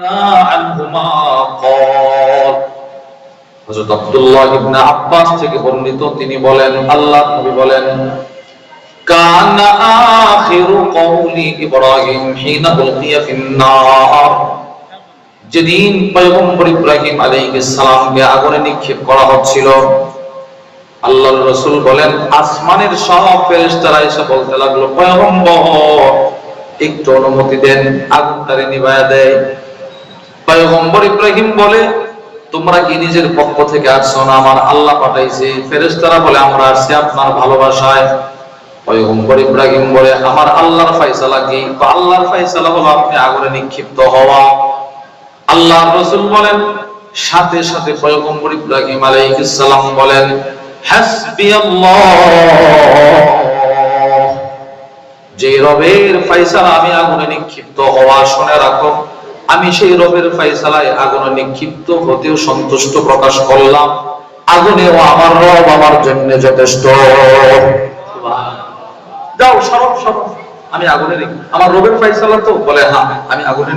عنهما قال হযরত আব্দুল্লাহ ইবনে আব্বাস থেকে বর্ণিত তিনি বলেন আল্লাহর নবী বলেন কানা আখিরু কওলি ইব্রাহিম হিনা উলকিয়া ফিন-নার যেদিন পয়গম্বর ইব্রাহিম আলাইহিস সালামকে আগুনে নিক্ষেপ করা হচ্ছিল আল্লাহর রাসূল বলেন আসমানের সব ফেরেশতারা এসে বলতে লাগলো পয়গম্বর একটু অনুমতি দেন আগুনটারে নিভায়া দেয়। পয়গম্বর ইব্রাহিম বলে তোমরা কি নিজের পক্ষ থেকে আসছো না আমার আল্লাহ পাঠাইছে? ফেরেশতারা বলে আমরা আসছি আপনার ভালোবাসায়। পয়গম্বর ইব্রাহিম বলে আমার আল্লাহর ফয়সালা কি? আল্লাহর ফয়সালা হলো আপনি আগুনে নিক্ষিপ্ত হওয়া। আল্লাহর রাসূল বলেন সাথে সাথে পয়গম্বর ইব্রাহিম আলাইহিস সালাম বলেন হাসবিয়াল্লাহ যে রবের ফয়সালা আমি আগুনে নিক্ষিপ্ত হওয়া শুনে রাখো আমি সেই রবের ফয়সালায় আগুনে নিক্ষিপ্ত হতেও সন্তুষ্ট প্রকাশ করলাম। আগুনেও আমার রব আমার জন্য যথেষ্ট। যাও সরব সরব আমি আগুনে আমার রবের ফয়সালা তো বলে হ্যাঁ আমি আগুনে